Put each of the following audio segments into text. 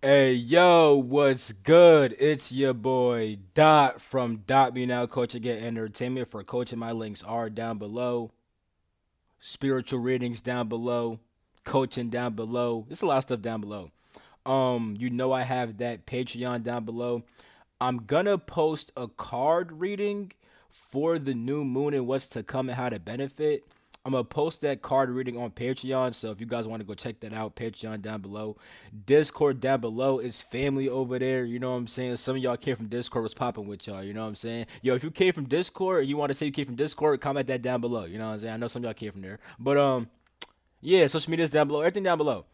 Hey yo, what's good? It's your boy Dot from Dot Me Now Coaching and Entertainment. For coaching, my links are down below. Spiritual readings down below. Coaching down below. There's a lot of stuff down below. I have that Patreon down below. I'm gonna post a card reading for the new moon and what's to come and how to benefit. I'm gonna post that card reading on Patreon, so if you guys want to go check that out, Patreon down below. Discord down below is family over there. You know what I'm saying? Some of y'all came from Discord, was popping with y'all. You know what I'm saying? Yo, if you came from Discord, or you want to say you came from Discord, comment that down below. You know what I'm saying? I know some of y'all came from there, but yeah, social media's down below. Everything down below.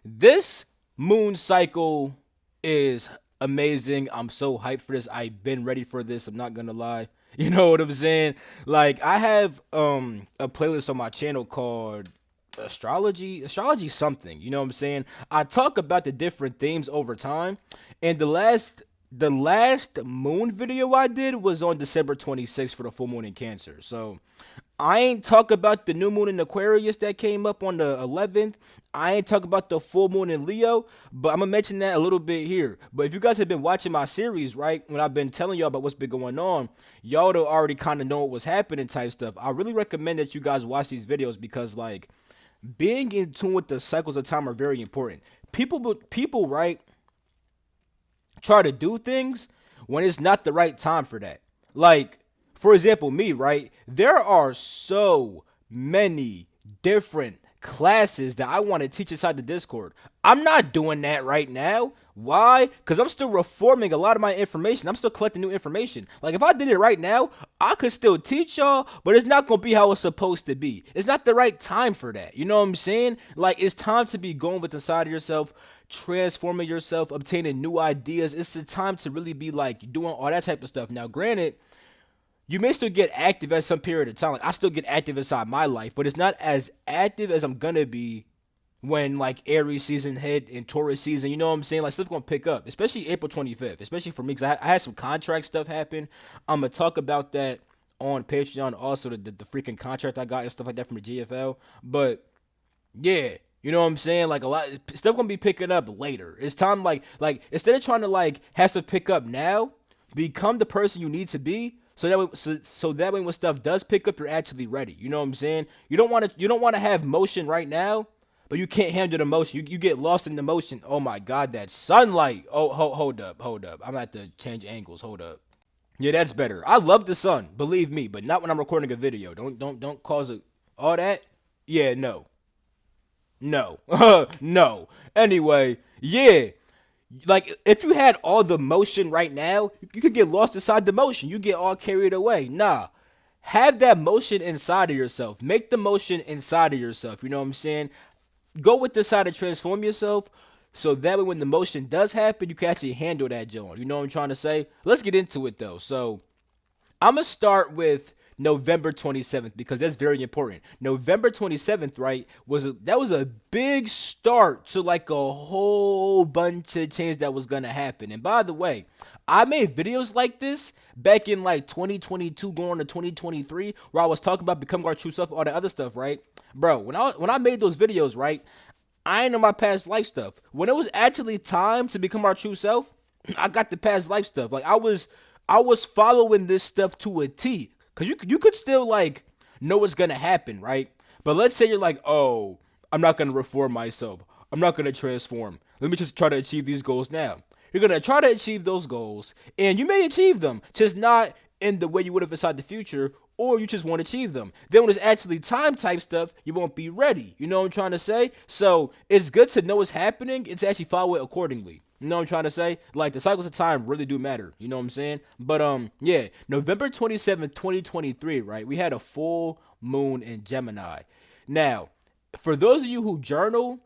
This moon cycle is amazing. I'm so hyped for this. I've been ready for this. I'm not gonna lie. You know what I'm saying? Like I have a playlist on my channel called astrology something. You know what I'm saying? I talk about the different themes over time, and the last moon video I did was on December 26th for the full moon in Cancer. So I ain't talk about the new moon in Aquarius that came up on the 11th. I ain't talk about the full moon in Leo, but I'm gonna mention that a little bit here. But if you guys have been watching my series, right, when I've been telling y'all about what's been going on, y'all would already kind of know what was happening type stuff. I really recommend that you guys watch these videos because like being in tune with the cycles of time are very important. People, right, try to do things when it's not the right time for that. Like, for example, me, right? There are so many different classes that I want to teach inside the Discord. I'm not doing that right now. Why? Because I'm still reforming a lot of my information. I'm still collecting new information. Like, if I did it right now, I could still teach y'all, but it's not going to be how it's supposed to be. It's not the right time for that. You know what I'm saying? Like, it's time to be going with inside of yourself, transforming yourself, obtaining new ideas. It's the time to really be like doing all that type of stuff. Now, granted, you may still get active at some period of time. Like I still get active inside my life, but it's not as active as I'm gonna be when like Aries season hit and Taurus season. You know what I'm saying? Like stuff's gonna pick up, especially April 25th. Especially for me, because I had some contract stuff happen. I'm gonna talk about that on Patreon. Also, the freaking contract I got and stuff like that from the GFL. But yeah, you know what I'm saying? Like a lot stuff gonna be picking up later. It's time like instead of trying to like have to pick up now, become the person you need to be. So that way when stuff does pick up, you're actually ready. You know what I'm saying? You don't want to have motion right now, but you can't handle the motion. You get lost in the motion. Oh my god, that sunlight. Oh hold up. I'm gonna have to change angles. Hold up. Yeah, that's better. I love the sun, believe me, but not when I'm recording a video. Don't cause a all that. Yeah, no. No. No. Anyway, yeah. Like if you had all the motion right now, you could get lost inside the motion. You get all carried away. Nah. Have that motion inside of yourself. Make the motion inside of yourself. You know what I'm saying? Go with the side to transform yourself. So that way when the motion does happen, you can actually handle that joint. You know what I'm trying to say? Let's get into it though. So I'm gonna start with November 27th because that's very important. November 27th, right, was a big start to like a whole bunch of change that was gonna happen. And by the way, I made videos like this back in like 2022 going to 2023 where I was talking about becoming our true self, all that other stuff, right? Bro, when I made those videos, right, I ain't know my past life stuff. When it was actually time to become our true self, I got the past life stuff. Like I was following this stuff to a T. Cause you could still like know what's gonna happen, right? But let's say you're like, oh, I'm not gonna reform myself. I'm not gonna transform. Let me just try to achieve these goals now. You're gonna try to achieve those goals, and you may achieve them, just not in the way you would have inside the future, or you just won't achieve them. Then when it's actually time type stuff, you won't be ready. You know what I'm trying to say? So it's good to know what's happening and to actually follow it accordingly. You know what I'm trying to say? Like the cycles of time really do matter. You know what I'm saying? But yeah, November 27th, 2023, right? We had a full moon in Gemini. Now, for those of you who journal,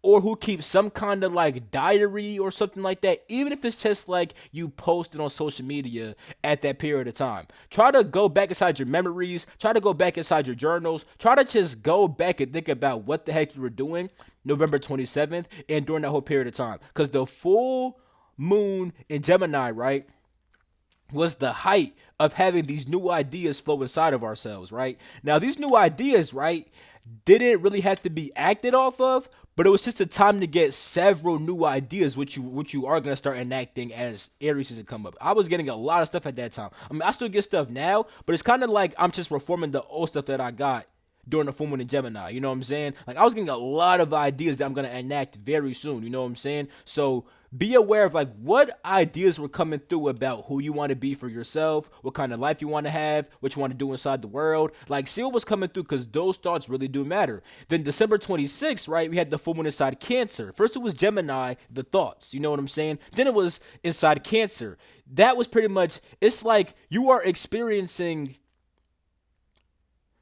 or who keeps some kind of like diary or something like that, even if it's just like you posted on social media at that period of time. Try to go back inside your memories, try to go back inside your journals, try to just go back and think about what the heck you were doing November 27th and during that whole period of time. Because the full moon in Gemini, right? was the height of having these new ideas flow inside of ourselves, right? Now, these new ideas, right, didn't really have to be acted off of, but it was just a time to get several new ideas, which you are gonna start enacting as Aries season come up. I was getting a lot of stuff at that time. I mean, I still get stuff now, but it's kind of like I'm just reforming the old stuff that I got during the full moon in Gemini. You know what I'm saying? Like I was getting a lot of ideas that I'm gonna enact very soon. You know what I'm saying? So be aware of like what ideas were coming through about who you want to be for yourself, what kind of life you want to have, what you want to do inside the world. Like see what was coming through because those thoughts really do matter. Then December 26th, right? We had the full moon inside Cancer. First it was Gemini, the thoughts. You know what I'm saying? Then it was inside Cancer. That was pretty much. It's like you are experiencing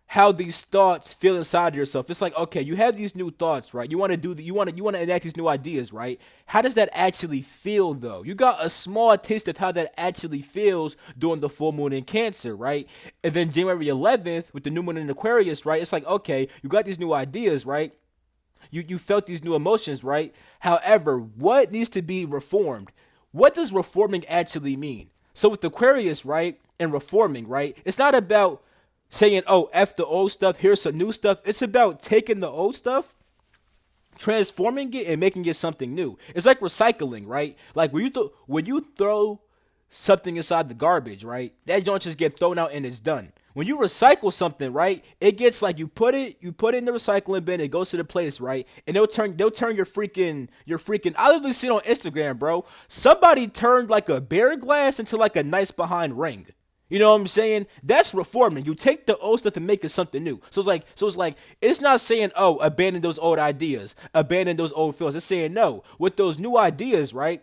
how these thoughts feel inside yourself. It's like, okay, you have these new thoughts, right? You want to do the, you want to enact these new ideas, right? How does that actually feel though? You got a small taste of how that actually feels during the full moon in Cancer, right? And then January 11th with the new moon in Aquarius, right? It's like, okay, you got these new ideas, right? You felt these new emotions, right? However, what needs to be reformed? What does reforming actually mean? So with Aquarius, right, and reforming, right, it's not about saying, oh, F the old stuff, here's some new stuff. It's about taking the old stuff, transforming it, and making it something new. It's like recycling, right? Like when you throw something inside the garbage, right? That joint just get thrown out and it's done. When you recycle something, right? It gets like you put it in the recycling bin, it goes to the place, right? And they'll turn your freaking I literally seen on Instagram, bro. Somebody turned like a beer glass into like a nice behind ring. You know what I'm saying? That's reforming. You take the old stuff and make it something new. So it's like it's not saying, oh, abandon those old ideas, abandon those old feelings. It's saying no. With those new ideas, right?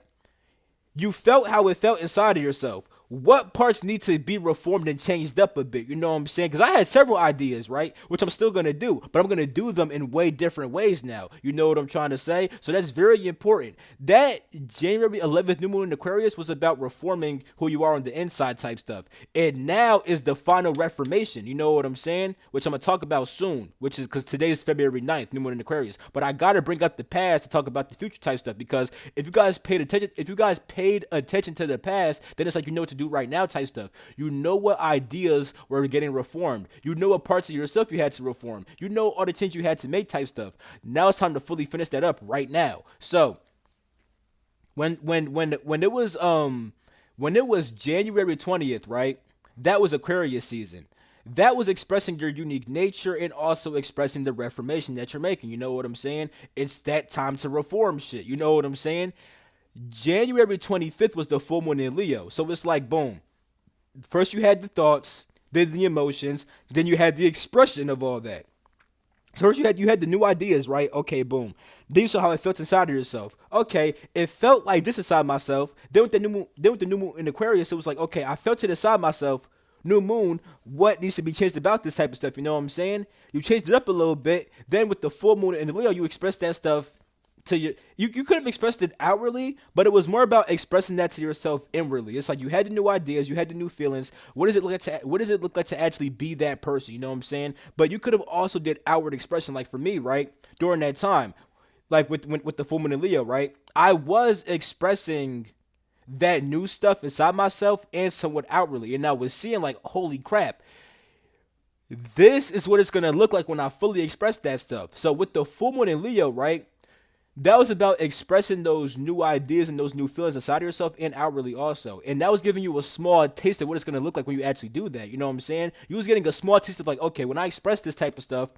You felt how it felt inside of yourself. What parts need to be reformed and changed up a bit? You know what I'm saying? Because I had several ideas, right? Which I'm still going to do, but I'm going to do them in way different ways now. You know what I'm trying to say? So that's very important. That January 11th new moon in Aquarius was about reforming who you are on the inside type stuff. And now is the final reformation. You know what I'm saying? Which I'm going to talk about soon, which is because today is February 9th, new moon in Aquarius. But I got to bring up the past to talk about the future type stuff because if you guys paid attention to the past, then it's like you know what to do right now type stuff. You know what ideas were getting reformed. You know what parts of yourself you had to reform. You know all the changes you had to make type stuff. Now it's time to fully finish that up right now. So when it was January 20th, right? That was Aquarius season. That was expressing your unique nature and also expressing the reformation that you're making. You know what I'm saying? It's that time to reform shit. You know what I'm saying? January 25th was the full moon in Leo. So it's like, boom. First you had the thoughts, then the emotions, then you had the expression of all that. So first you had the new ideas, right? Okay, boom. These are how it felt inside of yourself. Okay, it felt like this inside myself. Then with the new moon in Aquarius, it was like, okay, I felt it inside myself. New moon, what needs to be changed about this type of stuff? You know what I'm saying? You changed it up a little bit. Then with the full moon in Leo, you expressed that stuff to you could have expressed it outwardly, but it was more about expressing that to yourself inwardly. It's like you had the new ideas, you had the new feelings. What does it look like to actually be that person? You know what I'm saying? But you could have also did outward expression, like for me, right? During that time, like with the full moon in Leo, right? I was expressing that new stuff inside myself and somewhat outwardly, and I was seeing like, holy crap, this is what it's gonna look like when I fully express that stuff. So with the full moon in Leo, right? That was about expressing those new ideas and those new feelings inside of yourself and outwardly also. And that was giving you a small taste of what it's going to look like when you actually do that. You know what I'm saying? You was getting a small taste of like, okay, when I express this type of stuff,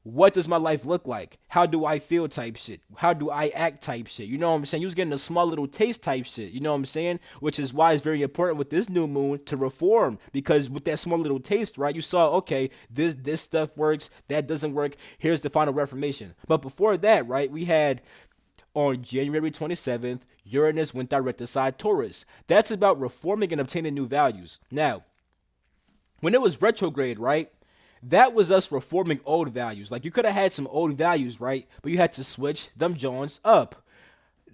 what does my life look like? How do I feel type shit? How do I act type shit? You know what I'm saying? You was getting a small little taste type shit. You know what I'm saying? Which is why it's very important with this new moon to reform. Because with that small little taste, right, you saw, okay, this stuff works, that doesn't work. Here's the final reformation. But before that, right, we had on January 27th, Uranus went direct aside Taurus. That's about reforming and obtaining new values. Now, when it was retrograde, right? That was us reforming old values. Like you could have had some old values, right? But you had to switch them Jones up.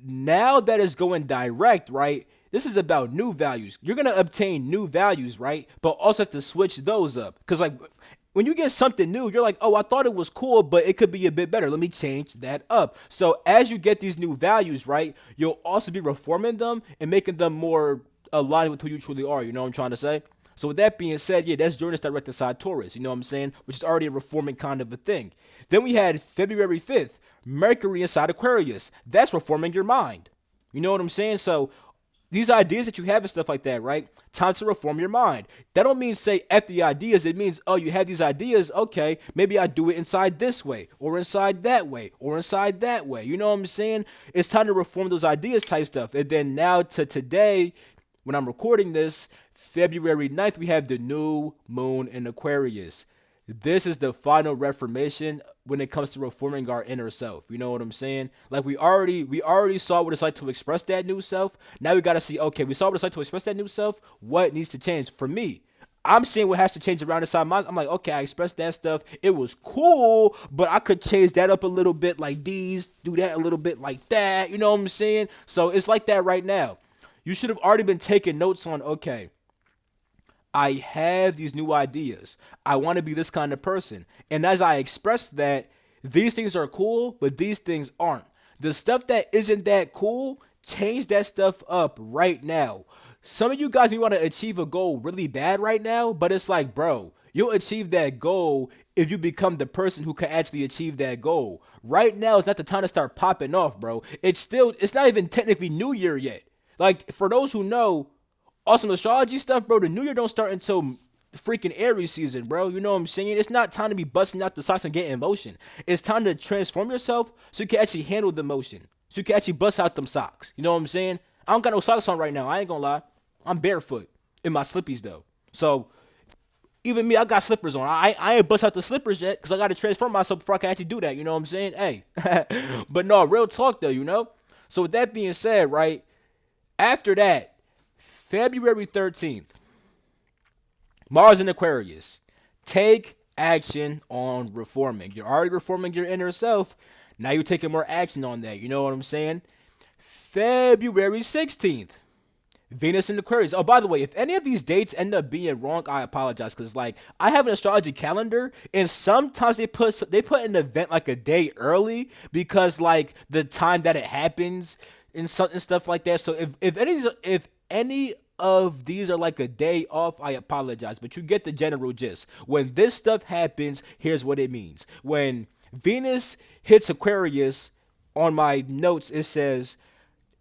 Now that it's going direct, right? This is about new values. You're gonna obtain new values, right? But also have to switch those up. Cause like when you get something new, you're like, oh, I thought it was cool, but it could be a bit better. Let me change that up. So as you get these new values, right, you'll also be reforming them and making them more aligning with who you truly are. You know what I'm trying to say? So with that being said, yeah, that's Uranus direct inside Taurus. You know what I'm saying? Which is already a reforming kind of a thing. Then we had February 5th, Mercury inside Aquarius. That's reforming your mind. You know what I'm saying? So these ideas that you have and stuff like that, right? Time to reform your mind. That don't mean say F the ideas. It means, oh, you have these ideas. Okay, maybe I do it inside this way, or inside that way, or inside that way. You know what I'm saying? It's time to reform those ideas type stuff. And then now to today, when I'm recording this, February 9th, we have the new moon in Aquarius. This is the final reformation when it comes to reforming our inner self. You know what I'm saying? Like we already saw what it's like to express that new self. Now we gotta see, okay, we saw what it's like to express that new self. What needs to change? For me, I'm seeing what has to change around inside my. I'm like, okay, I expressed that stuff. It was cool, but I could change that up a little bit, like these, do that a little bit like that. You know what I'm saying? So it's like that right now. You should have already been taking notes on, okay, I have these new ideas. I want to be this kind of person. And as I express that, these things are cool, but these things aren't. The stuff that isn't that cool, change that stuff up right now. Some of you guys, you want to achieve a goal really bad right now, but it's like, bro, you'll achieve that goal if you become the person who can actually achieve that goal. Right now is not the time to start popping off, bro. It's not even technically New Year yet. Like, for those who know, awesome astrology stuff, bro, the new year don't start until freaking Aries season, bro. You know what I'm saying? It's not time to be busting out the socks and getting motion. It's time to transform yourself so you can actually handle the motion. So you can actually bust out them socks. You know what I'm saying? I don't got no socks on right now. I ain't gonna lie. I'm barefoot in my slippies though. So even me, I got slippers on. I ain't bust out the slippers yet because I got to transform myself before I can actually do that. You know what I'm saying? Hey. But no, real talk though, you know? So with that being said, right, after that, February 13th, Mars in Aquarius. Take action on reforming. You're already reforming your inner self. Now you're taking more action on that. You know what I'm saying? February 16th, Venus in Aquarius. Oh, by the way, if any of these dates end up being wrong, I apologize because like I have an astrology calendar, and sometimes they put an event like a day early because like the time that it happens and stuff like that. So if any of these are like a day off, I apologize, but you get the general gist. When this stuff happens, here's what it means. When Venus hits Aquarius, on my notes it says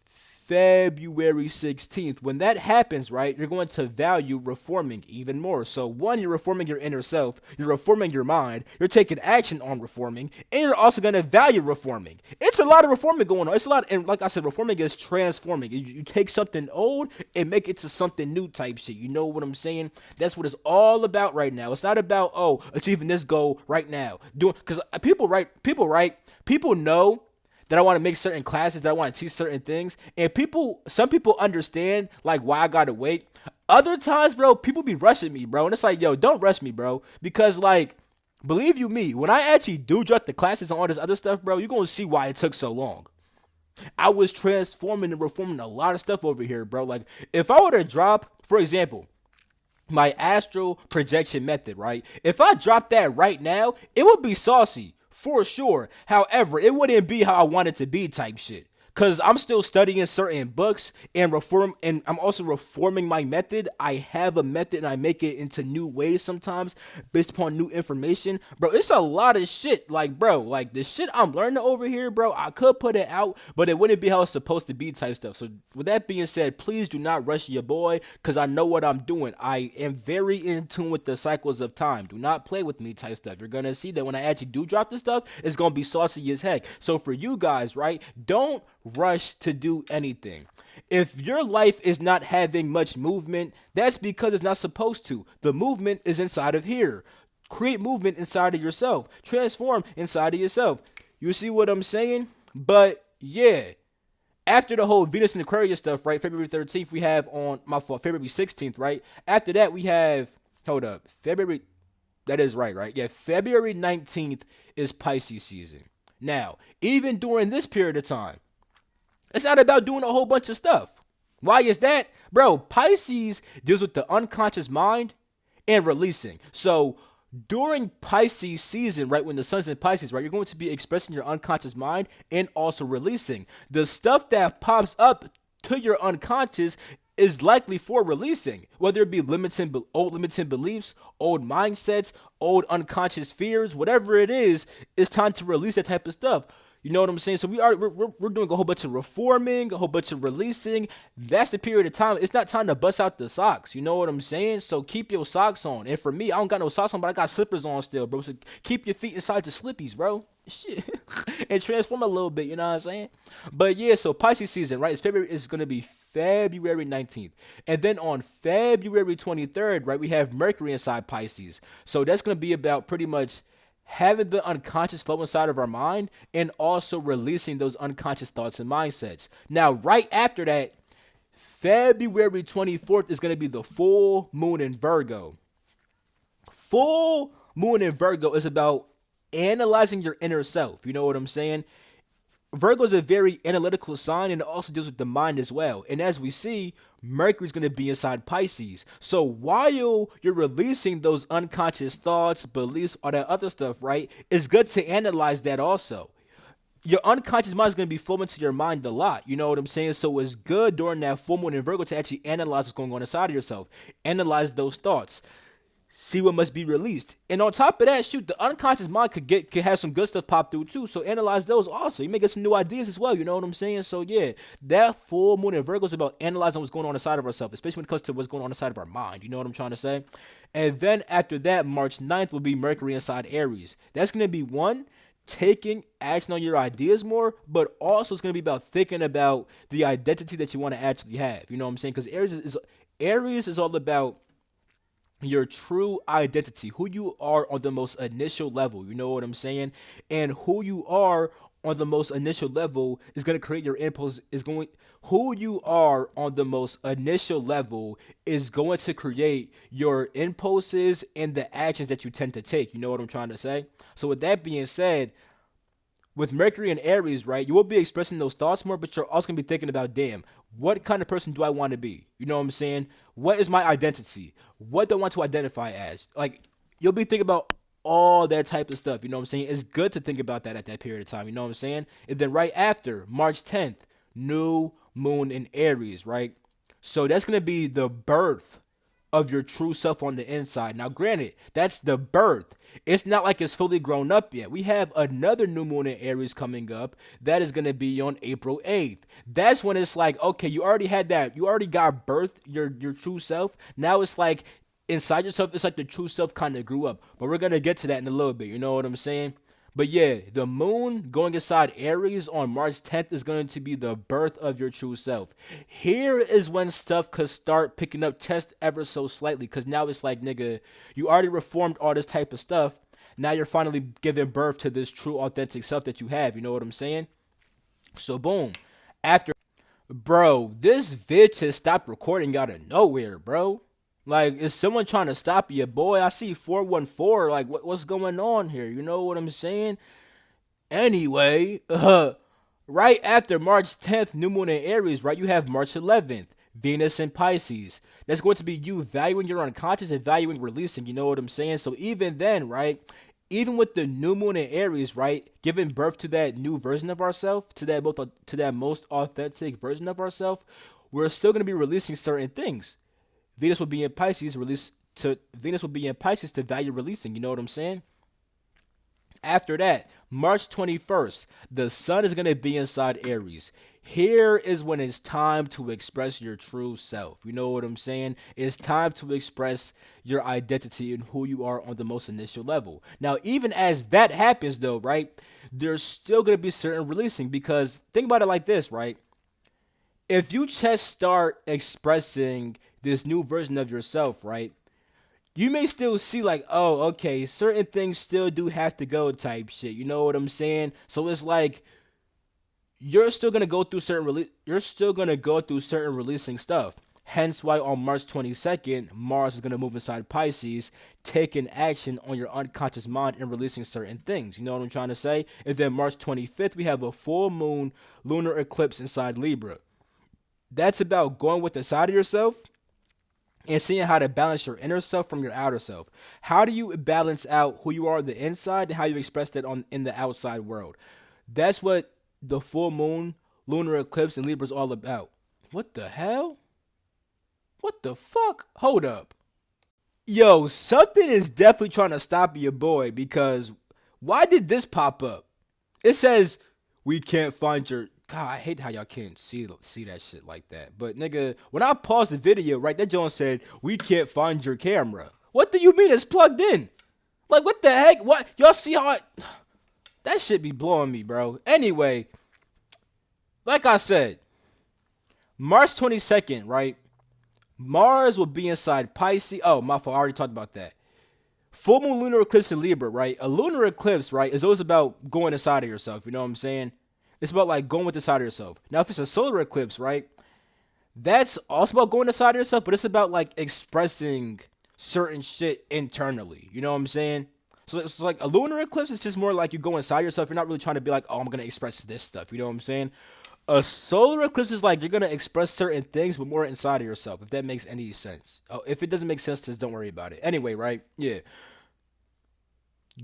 February 16th. When that happens, right, you're going to value reforming even more. So, one, you're reforming your inner self, you're reforming your mind, you're taking action on reforming, and you're also going to value reforming. It's a lot of reforming going on. It's a lot, and like I said, reforming is transforming. You take something old and make it to something new type shit. You know what I'm saying? That's what it's all about right now. It's not about, oh, achieving this goal right now. Because people know that I want to make certain classes, that I want to teach certain things. And some people understand like why I gotta wait. Other times, bro, people be rushing me, bro. And it's like, yo, don't rush me, bro. Because like, believe you me, when I actually do drop the classes and all this other stuff, bro, you're gonna see why it took so long. I was transforming and reforming a lot of stuff over here, bro. Like, if I were to drop, for example, my astral projection method, right? If I drop that right now, it would be saucy. For sure. However, it wouldn't be how I want it to be type shit. Cause I'm still studying certain books and I'm also reforming my method. I have a method and I make it into new ways sometimes based upon new information. Bro, it's a lot of shit. Like, bro, like the shit I'm learning over here, bro, I could put it out, but it wouldn't be how it's supposed to be type stuff. So with that being said, please do not rush your boy, cause I know what I'm doing. I am very in tune with the cycles of time. Do not play with me type stuff. You're gonna see that when I actually do drop this stuff, it's gonna be saucy as heck. So for you guys, right, don't rush to do anything. If your life is not having much movement, that's because it's not supposed to. The movement is inside of here. Create movement inside of yourself. Transform inside of yourself. You see what I'm saying? But yeah, after the whole Venus and Aquarius stuff, right? February 13th, we have on my fault, February 16th, right? After that, we have, hold up, February, that is right? Yeah, February 19th is Pisces season. Now, even during this period of time, it's not about doing a whole bunch of stuff. Why is that? Bro, Pisces deals with the unconscious mind and releasing. So during Pisces season, right, when the sun's in Pisces, right, you're going to be expressing your unconscious mind and also releasing. The stuff that pops up to your unconscious is likely for releasing, whether it be old limiting beliefs, old mindsets, old unconscious fears, whatever it is. It's time to release that type of stuff. You know what I'm saying? So we're doing a whole bunch of reforming, a whole bunch of releasing. That's the period of time. It's not time to bust out the socks. You know what I'm saying? So keep your socks on. And for me, I don't got no socks on, but I got slippers on still, bro. So keep your feet inside your slippies, bro. Shit. And transform a little bit, you know what I'm saying? But yeah, so Pisces season, right? It's gonna be February 19th. And then on February 23rd, right, we have Mercury inside Pisces. So that's gonna be about pretty much having the unconscious flow inside of our mind and also releasing those unconscious thoughts and mindsets. Now, right after that, February 24th is going to be the full moon in Virgo. Full moon in Virgo is about analyzing your inner self. You know what I'm saying? Virgo is a very analytical sign and it also deals with the mind as well. And as we see, Mercury's going to be inside Pisces. So while you're releasing those unconscious thoughts, beliefs, all that other stuff, right? It's good to analyze that also. Your unconscious mind is going to be flowing to your mind a lot. You know what I'm saying? So it's good during that full moon in Virgo to actually analyze what's going on inside of yourself. Analyze those thoughts, see what must be released. And on top of that, shoot, the unconscious mind could have some good stuff pop through too. So analyze those also. You may get some new ideas as well. You know what I'm saying? So yeah, that full moon in Virgo is about analyzing what's going on inside of ourselves, especially when it comes to what's going on inside of our mind. You know what I'm trying to say? And then after that, March 9th will be Mercury inside Aries. That's going to be one, taking action on your ideas more, but also it's going to be about thinking about the identity that you want to actually have. You know what I'm saying? Because Aries is all about your true identity, who you are on the most initial level. You know what I'm saying? And who you are on the most initial level is going to create your impulse is going who you are on the most initial level is going to create your impulses and the actions that you tend to take. You know what I'm trying to say? So with that being said, with Mercury and Aries, right, you will be expressing those thoughts more, but you're also gonna be thinking about, damn, what kind of person do I want to be? You know what I'm saying? What is my identity? What do I want to identify as? Like, you'll be thinking about all that type of stuff. You know what I'm saying? It's good to think about that at that period of time. You know what I'm saying? And then right after, March 10th, new moon in Aries, right? So that's gonna be the birth of your true self on the inside. Now, granted, that's the birth. It's not like it's fully grown up yet. We have another new moon in Aries coming up. That is going to be on April 8th. That's when it's like, okay, you already had that. You already got birthed your true self. Now it's like inside yourself, it's like the true self kind of grew up. But we're going to get to that in a little bit. You know what I'm saying? But yeah, the moon going inside Aries on March 10th is going to be the birth of your true self. Here is when stuff could start picking up test ever so slightly, because now it's like, nigga, you already reformed all this type of stuff. Now you're finally giving birth to this true, authentic self that you have. You know what I'm saying? So boom. After, bro, this bitch has stopped recording out of nowhere, bro. Like, is someone trying to stop you, boy? I see 414. Like, what's going on here? You know what I'm saying? Anyway, right after March 10th, new moon in Aries, right? You have March 11th, Venus in Pisces. That's going to be you valuing your unconscious and valuing releasing. You know what I'm saying? So even then, right? Even with the new moon in Aries, right, giving birth to that new version of ourselves, to that most authentic version of ourselves, we're still going to be releasing certain things. Venus will be in Pisces to value releasing. You know what I'm saying? After that, March 21st, the sun is going to be inside Aries. Here is when it's time to express your true self. You know what I'm saying? It's time to express your identity and who you are on the most initial level. Now, even as that happens, though, right, there's still going to be certain releasing, because think about it like this, right? If you just start expressing this new version of yourself, right, you may still see like, oh, okay, certain things still do have to go type shit. You know what I'm saying? So it's like you're still gonna go through certain releasing stuff. Hence why on March 22nd, Mars is gonna move inside Pisces, taking action on your unconscious mind and releasing certain things. You know what I'm trying to say? And then March 25th, we have a full moon lunar eclipse inside Libra. That's about going with the side of yourself and seeing how to balance your inner self from your outer self. How do you balance out who you are on the inside and how you express that in the outside world? That's what the full moon lunar eclipse in Libra is all about. What the hell? What the fuck? Hold up. Yo, something is definitely trying to stop your boy because why did this pop up? It says we can't find your. God, I hate how y'all can't see that shit like that. But nigga, when I paused the video, right, that John said we can't find your camera. What do you mean it's plugged in? Like what the heck? What y'all see how that shit be blowing me, bro. Anyway, like I said, March 22nd, right? Mars will be inside Pisces. Oh, my fault. I already talked about that. Full moon lunar eclipse in Libra, right? A lunar eclipse, right, is always about going inside of yourself. You know what I'm saying? It's about like going with the side of yourself. Now, if it's a solar eclipse, right, that's also about going inside of yourself, but it's about like expressing certain shit internally. You know what I'm saying? So it's like a lunar eclipse is just more like you go inside yourself. You're not really trying to be like, oh, I'm gonna express this stuff. You know what I'm saying? A solar eclipse is like you're gonna express certain things, but more inside of yourself. If that makes any sense. Oh, if it doesn't make sense, just don't worry about it. Anyway, right? Yeah,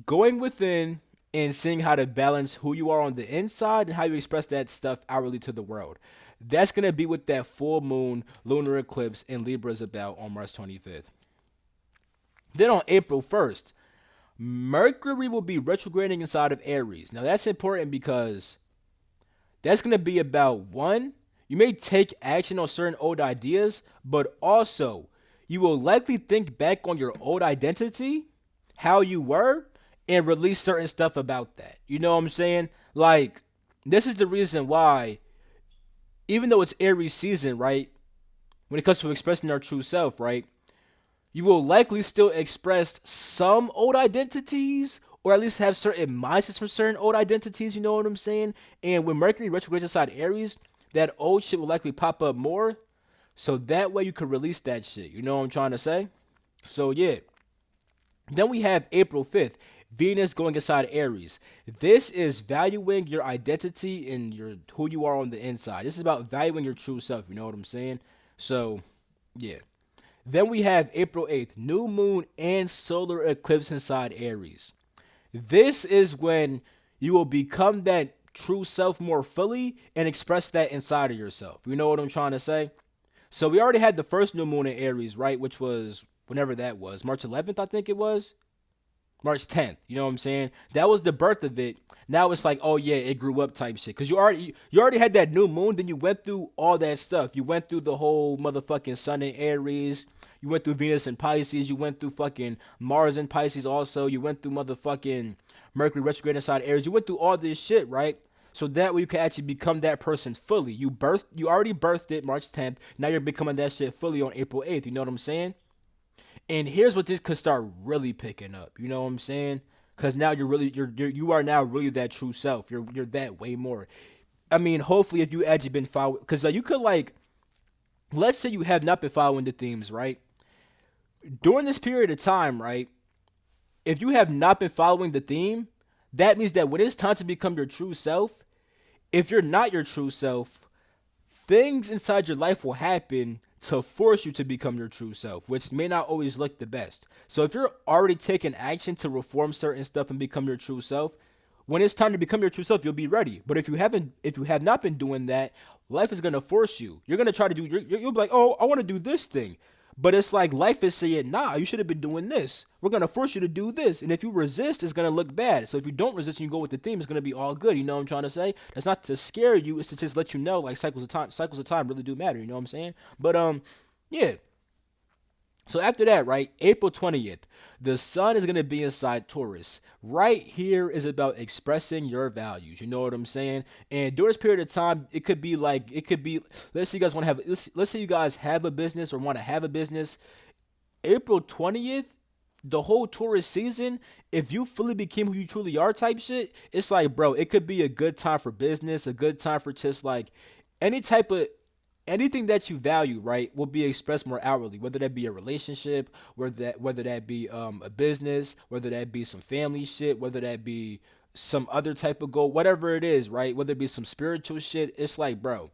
going within and seeing how to balance who you are on the inside and how you express that stuff outwardly to the world. That's gonna be what that full moon lunar eclipse in Libra is about on March 25th. Then on April 1st, Mercury will be retrograding inside of Aries. Now that's important because that's going to be about one, you may take action on certain old ideas, but also you will likely think back on your old identity, how you were, and release certain stuff about that. You know what I'm saying? Like, this is the reason why, even though it's Aries season, right? When it comes to expressing our true self, right? You will likely still express some old identities or at least have certain mindsets from certain old identities, you know what I'm saying? And when Mercury retrogrades inside Aries, that old shit will likely pop up more. So that way you can release that shit. You know what I'm trying to say? So yeah. Then we have April 5th, Venus going inside Aries. This is valuing your identity and your who you are on the inside. This is about valuing your true self, you know what I'm saying? So yeah. Then we have April 8th, new moon and solar eclipse inside Aries. This is when you will become that true self more fully and express that inside of yourself. You know what I'm trying to say? So we already had the first new moon in Aries, right? Which was whenever that was, March 11th, I think it was. March 10th. You know what I'm saying? That was the birth of it. Now it's like, oh yeah, it grew up type shit. Cause you already had that new moon, then you went through all that stuff. You went through the whole motherfucking Sun in Aries. You went through Venus and Pisces. You went through fucking Mars and Pisces also. You went through motherfucking Mercury retrograde inside Aries. You went through all this shit, right? So that way you can actually become that person fully. You already birthed it March 10th. Now you're becoming that shit fully on April 8th. You know what I'm saying? And here's what this could start really picking up. You know what I'm saying? Because now you are now really that true self. You're that way more. I mean, hopefully, if you actually been following, because you could like, let's say you have not been following the themes, right? During this period of time, right? If you have not been following the theme, that means that when it's time to become your true self, if you're not your true self, things inside your life will happen to force you to become your true self, which may not always look the best. So if you're already taking action to reform certain stuff and become your true self, when it's time to become your true self, you'll be ready. But if you have not been doing that, life is gonna force you. You're gonna try to do. You'll be like, oh, I want to do this thing, but it's like life is saying, nah, you should have been doing this. We're gonna force you to do this, and if you resist, it's gonna look bad. So if you don't resist and you go with the theme, it's gonna be all good. You know what I'm trying to say? That's not to scare you. It's to just let you know, like cycles of time really do matter. You know what I'm saying? But yeah. So after that, right, April 20th, the sun is going to be inside Taurus. Right here is about expressing your values. You know what I'm saying? And during this period of time, let's say you guys want to have, let's say you guys have a business or want to have a business. April 20th, the whole Taurus season, if you fully became who you truly are type shit, it's like, bro, it could be a good time for business, a good time for just like any type of anything that you value, right, will be expressed more outwardly. Whether that be a relationship, whether that be a business, whether that be some family shit, whether that be some other type of goal, whatever it is, right? Whether it be some spiritual shit, it's like, bro,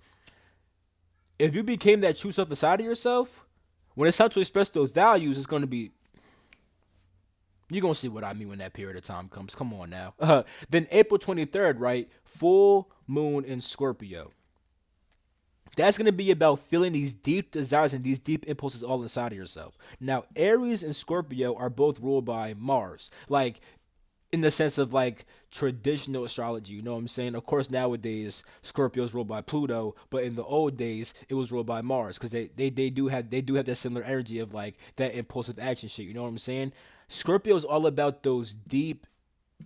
if you became that true self inside of yourself, when it's time to express those values, it's going to be you're gonna see what I mean when that period of time comes. Come on now. Then April 23rd, right? Full moon in Scorpio. That's going to be about feeling these deep desires and these deep impulses all inside of yourself. Now, Aries and Scorpio are both ruled by Mars. Like, in the sense of like traditional astrology, you know what I'm saying? Of course, nowadays Scorpio is ruled by Pluto, but in the old days it was ruled by Mars because they do have that similar energy of like that impulsive action shit. You know what I'm saying? Scorpio is all about those deep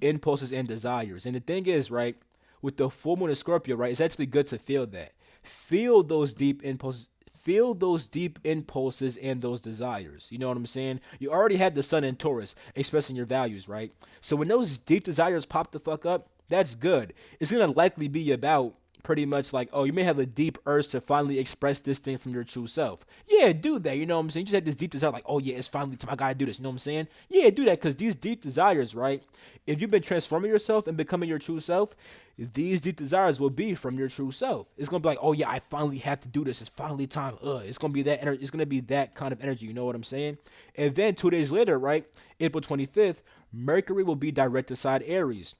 impulses and desires. And the thing is, right, with the full moon in Scorpio, right, it's actually good to feel that. Feel those deep impulses. Feel those deep impulses and those desires. You know what I'm saying? You already have the sun in Taurus expressing your values, right? So when those deep desires pop the fuck up, that's good. It's gonna likely be about pretty much like, oh, you may have a deep urge to finally express this thing from your true self. Yeah, do that. You know what I'm saying? You just have this deep desire, like, oh yeah, it's finally time. I gotta do this. You know what I'm saying? Yeah, do that because these deep desires, right? If you've been transforming yourself and becoming your true self, these deep desires will be from your true self. It's gonna be like, oh yeah, I finally have to do this. It's finally time. It's gonna be that energy. It's gonna be that kind of energy. You know what I'm saying? And then 2 days later, right, April 25th, Mercury will be direct aside Aries.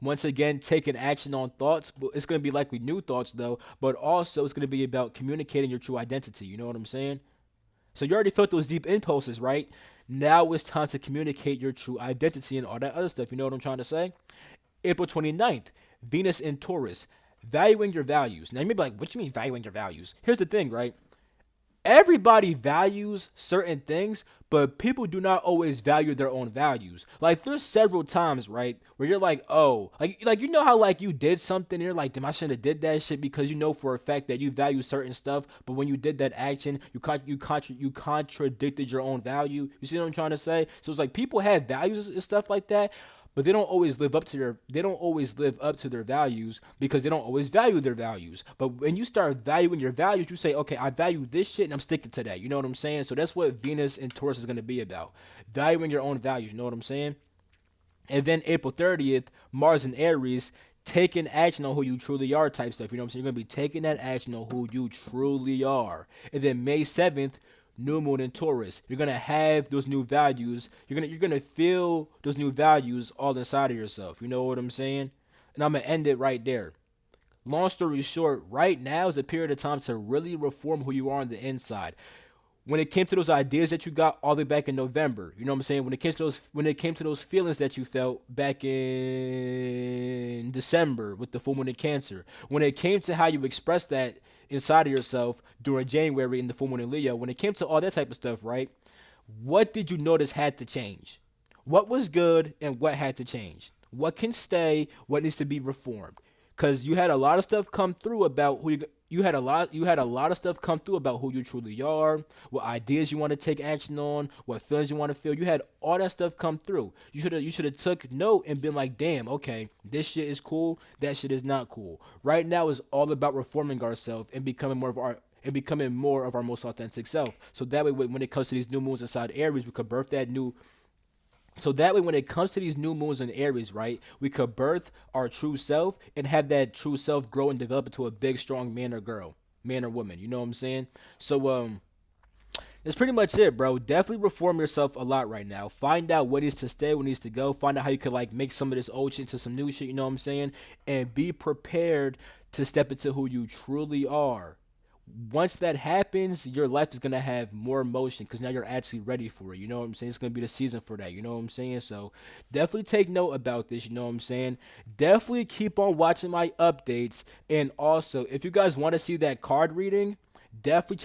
Once again, taking action on thoughts. It's going to be likely new thoughts, though, but also it's going to be about communicating your true identity. You know what I'm saying? So you already felt those deep impulses, right? Now it's time to communicate your true identity and all that other stuff. You know what I'm trying to say? April 29th, Venus in Taurus, valuing your values. Now you may be like, what do you mean valuing your values? Here's the thing, right? Everybody values certain things, but people do not always value their own values. Like there's several times, right, where you're like, oh, like you know how like you did something, and you're like, damn, I shouldn't have did that shit because you know for a fact that you value certain stuff, but when you did that action, you contradicted your own value. You see what I'm trying to say? So it's like people have values and stuff like that, but they don't always live up to their values because they don't always value their values. But when you start valuing your values, you say, okay, I value this shit and I'm sticking to that. You know what I'm saying? So that's what Venus and Taurus is going to be about. Valuing your own values. You know what I'm saying? And then April 30th, Mars and Aries, taking action on who you truly are type stuff. You know what I'm saying? You're going to be taking that action on who you truly are. And then May 7th, new moon in Taurus. You're going to have those new values. You're going to feel those new values all inside of yourself. You know what I'm saying? And I'm going to end it right there. Long story short, right now is a period of time to really reform who you are on the inside. When it came to those ideas that you got all the way back in November, you know what I'm saying? When it came to those feelings that you felt back in December with the full moon in Cancer, when it came to how you expressed that inside of yourself during January in the full moon in Leo, when it came to all that type of stuff, right? What did you notice had to change? What was good and what had to change? What can stay? What needs to be reformed? Because you had a lot of stuff come through about you had a lot of stuff come through about who you truly are, what ideas you want to take action on, what feelings you want to feel. You had all that stuff come through. You should have took note and been like, damn, okay, this shit is cool, that shit is not cool. Right now is all about reforming ourselves and becoming more of our most authentic self. So that way, when it comes to these new moons inside Aries, we could birth that new. So that way, when it comes to these new moons in Aries, right, we could birth our true self and have that true self grow and develop into a big, strong man or girl, man or woman. You know what I'm saying? So that's pretty much it, bro. Definitely reform yourself a lot right now. Find out what needs to stay, what needs to go. Find out how you could like make some of this old shit into some new shit. You know what I'm saying? And be prepared to step into who you truly are. Once that happens, your life is gonna have more motion because now you're actually ready for it. You know what I'm saying? It's gonna be the season for that. You know what I'm saying? So definitely take note about this. You know what I'm saying? Definitely keep on watching my updates. And also, if you guys want to see that card reading, definitely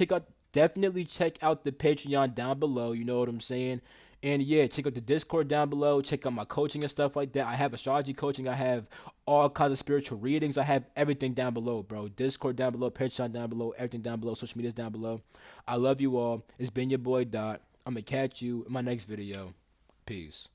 check out the Patreon down below. You know what I'm saying? And yeah, check out the Discord down below. Check out my coaching and stuff like that. I have astrology coaching. I have all kinds of spiritual readings. I have everything down below, bro. Discord down below, Patreon down below, everything down below, social media's down below. I love you all. It's been your boy Dot. I'm gonna catch you in my next video. Peace.